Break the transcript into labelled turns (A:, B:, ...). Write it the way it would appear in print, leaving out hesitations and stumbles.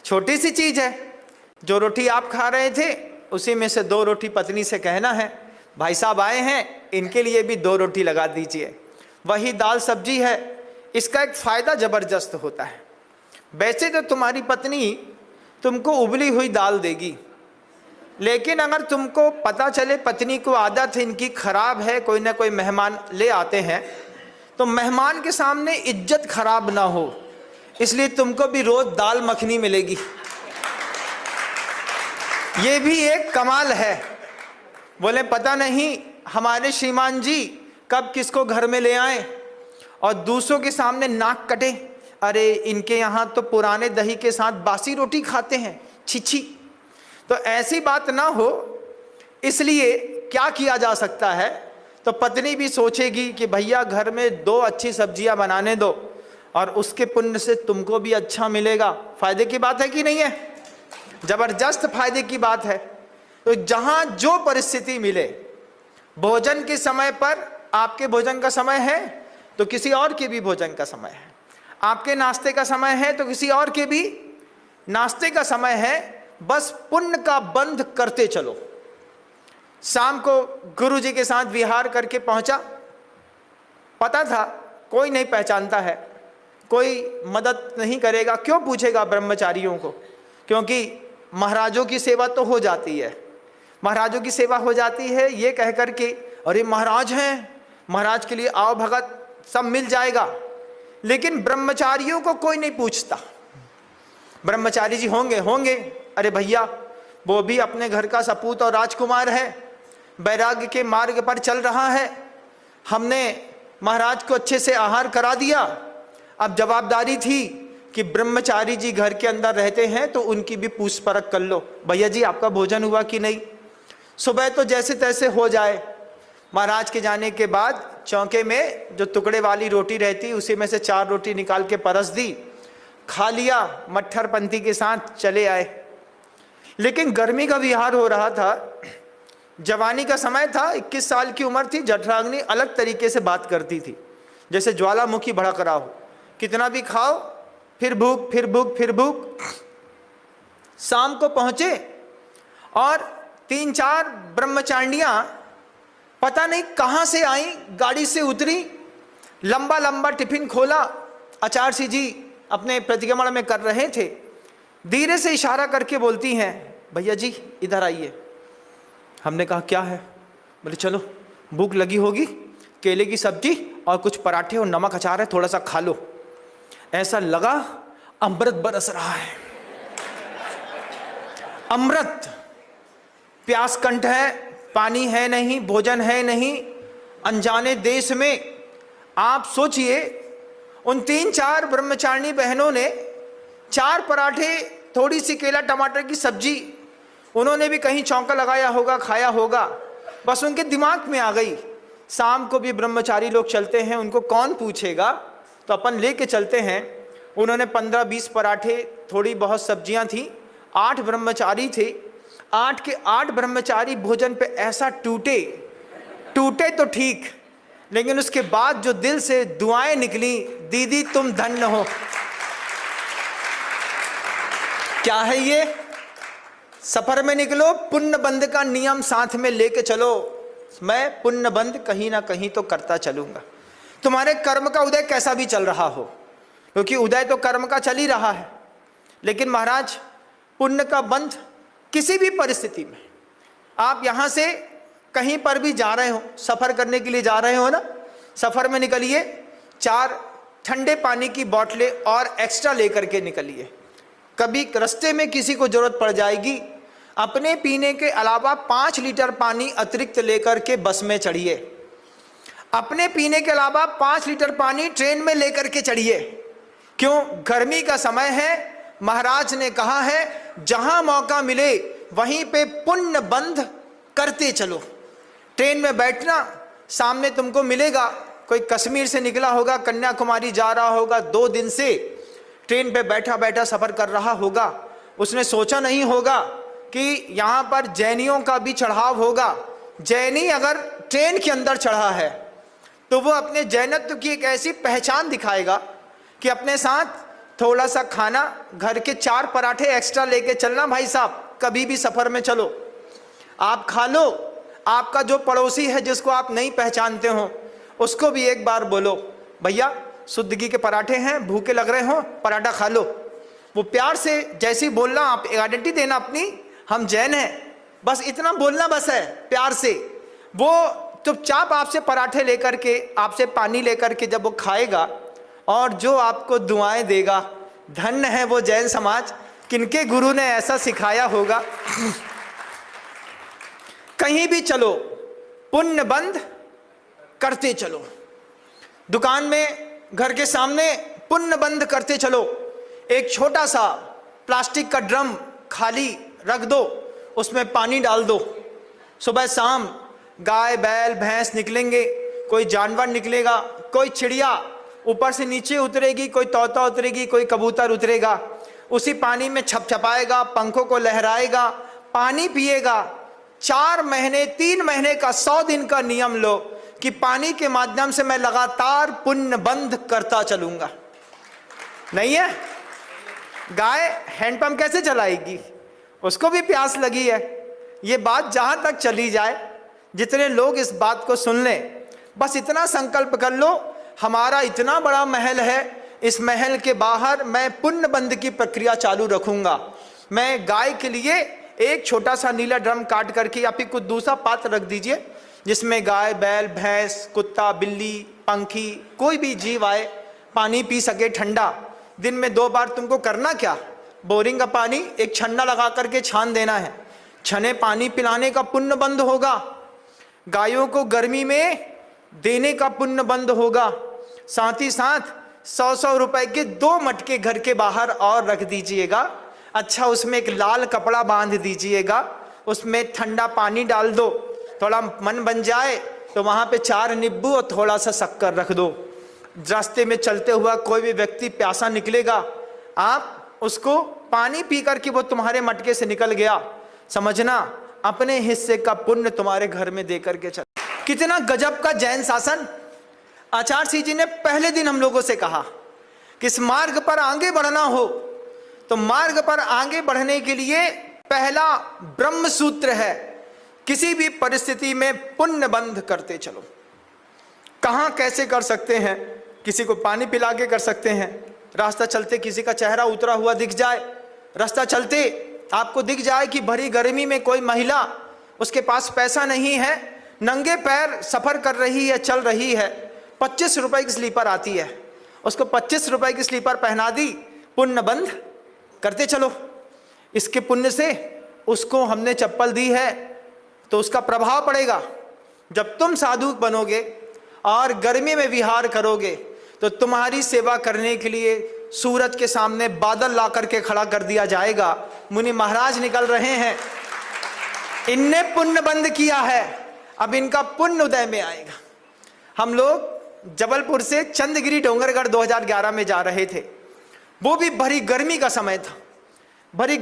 A: छोटी सी चीज है। जो रोटी आप खा रहे थे उसी में से 2 रोटी पत्नी से कहना है, भाई साहब आए हैं इनके लिए भी 2 रोटी लगा दीजिए। वही दाल सब्जी है, इसका एक फायदा जबरदस्त होता है। वैसे तो तुम्हारी पत्नी तुमको उबली हुई दाल देगी, लेकिन अगर तुमको पता चले पत्नी को आदत है इनकी खराब है, कोई ना कोई मेहमान ले आते हैं, तो मेहमान के सामने इज्जत खराब ना हो इसलिए तुमको भी रोज दाल मखनी मिलेगी। ये भी एक कमाल है। बोले पता नहीं हमारे श्रीमान जी कब किसको घर में ले आए और दूसरों के सामने नाक कटे, अरे इनके यहाँ तो पुराने दही के साथ बासी रोटी खाते हैं, छिछी। तो ऐसी बात ना हो, इसलिए क्या किया जा सकता है, तो पत्नी भी सोचेगी कि भैया घर में 2 अच्छी सब्जियां बनाने दो और उसके पुण्य से तुमको भी अच्छा मिलेगा। फायदे की बात है कि नहीं है? जबरदस्त फायदे की बात है। तो जहां जो परिस्थिति मिले, भोजन के समय पर आपके भोजन का समय है तो किसी और के भी भोजन का समय है, आपके नाश्ते का समय है तो किसी और के भी नाश्ते का समय है। बस पुण्य का बंध करते चलो। शाम को गुरु जी के साथ विहार करके पहुंचा, पता था कोई नहीं पहचानता है, कोई मदद नहीं करेगा, क्यों पूछेगा ब्रह्मचारियों को, क्योंकि महाराजों की सेवा तो हो जाती है, महाराजों की सेवा हो जाती है ये कह कर के, अरे महाराज हैं, महाराज के लिए आओ भगत, सब मिल जाएगा। लेकिन ब्रह्मचारियों को कोई नहीं पूछता। ब्रह्मचारी जी होंगे, अरे भैया वो भी अपने घर का सपूत और राजकुमार है, वैराग्य के मार्ग पर चल रहा है, हमने महाराज को अच्छे से आहार करा दिया। अब जवाबदारी थी कि ब्रह्मचारी जी घर के अंदर रहते हैं तो उनकी भी पूछ परख कर लो, भैया जी आपका भोजन हुआ कि नहीं। सुबह तो जैसे तैसे हो जाए। महाराज के जाने के बाद चौके में जो टुकड़े वाली रोटी रहती उसी में से 4 रोटी निकाल के परस दी, खा लिया, मट्ठर पंथी के साथ चले आए। लेकिन गर्मी का विहार हो रहा था, जवानी का समय था, 21 साल की उम्र थी। जठराग्नि अलग तरीके से बात करती थी, जैसे ज्वालामुखी भड़क रहा हो, कितना भी खाओ फिर भूख फिर भूख फिर भूख। शाम को पहुंचे और 3-4 ब्रह्मचारियां पता नहीं कहां से आई, गाड़ी से उतरी, लंबा लंबा टिफिन खोला। आचार्य जी अपने प्रतिक्रमण में कर रहे थे, धीरे से इशारा करके बोलती हैं, भैया जी इधर आइए। हमने कहा क्या है? बोले चलो भूख लगी होगी, केले की सब्जी और कुछ पराठे और नमक अचार है, थोड़ा सा खा लो। ऐसा लगा अमृत बरस रहा है, अमृत। प्यास कंठ है, पानी है नहीं, भोजन है नहीं, अनजाने देश में। आप सोचिए उन 3-4 ब्रह्मचारिणी बहनों ने 4 पराठे, थोड़ी सी केला टमाटर की सब्जी, उन्होंने भी कहीं चौंका लगाया होगा, खाया होगा, बस उनके दिमाग में आ गई। शाम को भी ब्रह्मचारी लोग चलते हैं, उनको कौन पूछेगा, तो अपन लेके चलते हैं। उन्होंने 15-20 पराठे, थोड़ी बहुत सब्जियां थी, 8 ब्रह्मचारी थे। 8 के 8 ब्रह्मचारी भोजन पे ऐसा टूटे तो ठीक, लेकिन उसके बाद जो दिल से दुआएं निकली, दीदी तुम धन्य हो। क्या है ये? सफर में निकलो, पुण्य बंध का नियम साथ में लेके चलो। मैं पुण्य बंध कहीं ना कहीं तो करता चलूंगा। तुम्हारे कर्म का उदय कैसा भी चल रहा हो, क्योंकि उदय तो कर्म का चल ही रहा है, लेकिन महाराज पुण्य का बंध किसी भी परिस्थिति में, आप यहां से कहीं पर भी जा रहे हो, सफर करने के लिए जा रहे हो ना, सफर में निकलिए, 4 ठंडे पानी की बोतलें और एक्स्ट्रा लेकर के निकलिए। कभी रास्ते में किसी को जरूरत पड़ जाएगी, अपने पीने के अलावा 5 लीटर पानी अतिरिक्त लेकर के बस में चढ़िए। अपने पीने के अलावा 5 लीटर पानी ट्रेन में लेकर के चढ़िए। क्यों? गर्मी का समय है। महाराज ने कहा है जहां मौका मिले वहीं पे पुण्य बंध करते चलो। ट्रेन में बैठना, सामने तुमको मिलेगा कोई कश्मीर से निकला होगा, कन्याकुमारी जा रहा होगा, 2 दिन से ट्रेन पे बैठा बैठा सफर कर रहा होगा। उसने सोचा नहीं होगा कि यहाँ पर जैनियों का भी चढ़ाव होगा। जैनी अगर ट्रेन के अंदर चढ़ा है तो वो अपने जैनत्व की एक ऐसी पहचान दिखाएगा कि अपने साथ थोड़ा सा खाना, घर के 4 पराठे एक्स्ट्रा लेके चलना भाई साहब, कभी भी सफर में चलो, आप खा लो। आपका जो पड़ोसी है जिसको आप नहीं पहचानते हो उसको भी एक बार बोलो, भैया शुद्ध घी के पराठे हैं, भूखे लग रहे हो, पराठा खा लो। वो प्यार से जैसे ही बोलना, आप आइडेंटिटी देना अपनी, हम जैन हैं, बस इतना बोलना बस है प्यार से। वो चुपचाप आपसे पराठे लेकर के, आपसे पानी लेकर के जब वो खाएगा और जो आपको दुआएं देगा, धन्य है वो जैन समाज, किनके गुरु ने ऐसा सिखाया होगा। कहीं भी चलो पुण्य बंद करते चलो, दुकान में, घर के सामने पुण्य बंद करते चलो। एक छोटा सा प्लास्टिक का ड्रम खाली रख दो, उसमें पानी डाल दो। सुबह शाम गाय बैल भैंस निकलेंगे, कोई जानवर निकलेगा, कोई चिड़िया ऊपर से नीचे उतरेगी, कोई तोता उतरेगी, कोई कबूतर उतरेगा, उसी पानी में छपछपाएगा, पंखों को लहराएगा, पानी पिएगा। 4 महीने 3 महीने का 100 दिन का नियम लो कि पानी के माध्यम से मैं लगातार पुण्य बंद करता चलूंगा। नहीं है? गाय हैंडपंप कैसे चलाएगी? उसको भी प्यास लगी है। ये बात जहां तक चली जाए, जितने लोग इस बात को सुन लें, बस इतना संकल्प कर लो, हमारा इतना बड़ा महल है, इस महल के बाहर मैं पुण्य बंद की प्रक्रिया चालू रखूंगा। मैं गाय के लिए एक छोटा सा नीला ड्रम काट करके, या फिर कुछ दूसरा पात्र रख दीजिए जिसमें गाय बैल भैंस कुत्ता बिल्ली पंखी कोई भी जीव आए पानी पी सके ठंडा। दिन में 2 बार तुमको करना क्या, बोरिंग का पानी एक छन्ना लगा करके छान देना है, छने पानी पिलाने का पुण्य बंद होगा। गायों को गर्मी में देने का पुण्य बंद होगा। साथ ही साथ 100-100 रुपए के 2 मटके घर के बाहर और रख दीजिएगा। अच्छा, उसमें एक लाल कपड़ा बांध दीजिएगा, उसमें ठंडा पानी डाल दो, थोड़ा मन बन जाए तो वहाँ पे 4 नींबू और थोड़ा सा शक्कर रख दो। रास्ते में चलते हुआ कोई भी व्यक्ति प्यासा निकलेगा, आप उसको पानी पी कर के वो तुम्हारे मटके से निकल गया, समझना अपने हिस्से का पुण्य तुम्हारे घर में दे करके चल। कितना गजब का जैन शासन। आचार्य सिंह जी ने पहले दिन हम लोगों से कहा कि इस मार्ग पर आगे बढ़ना हो तो मार्ग पर आगे बढ़ने के लिए पहला ब्रह्म सूत्र है, किसी भी परिस्थिति में पुण्य बंद करते चलो। कहां कैसे कर सकते हैं? किसी को पानी पिला के कर सकते हैं, रास्ता चलते किसी का चेहरा उतरा हुआ दिख जाए, रास्ता चलते आपको दिख जाए कि भरी गर्मी में कोई महिला, उसके पास पैसा नहीं है, नंगे पैर सफर कर रही है, चल रही है, 25 रुपए की स्लीपर आती है, उसको 25 रुपए की स्लीपर पहना दी, पुण्य बंद करते चलो। इसके पुण्य से उसको हमने चप्पल दी है तो उसका प्रभाव पड़ेगा। जब तुम साधु बनोगे और गर्मी में विहार करोगे तो तुम्हारी सेवा करने के लिए सूरज के सामने बादल ला करके खड़ा कर दिया जाएगा। मुनि महाराज निकल रहे हैं, इनने पुण्य बंद किया है, अब इनका पुण्य उदय में आएगा। हम लोग जबलपुर से चंद्रगिरी डोंगरगढ़ 2011 में जा रहे थे, वो भी भरी गर्मी का समय था, भरी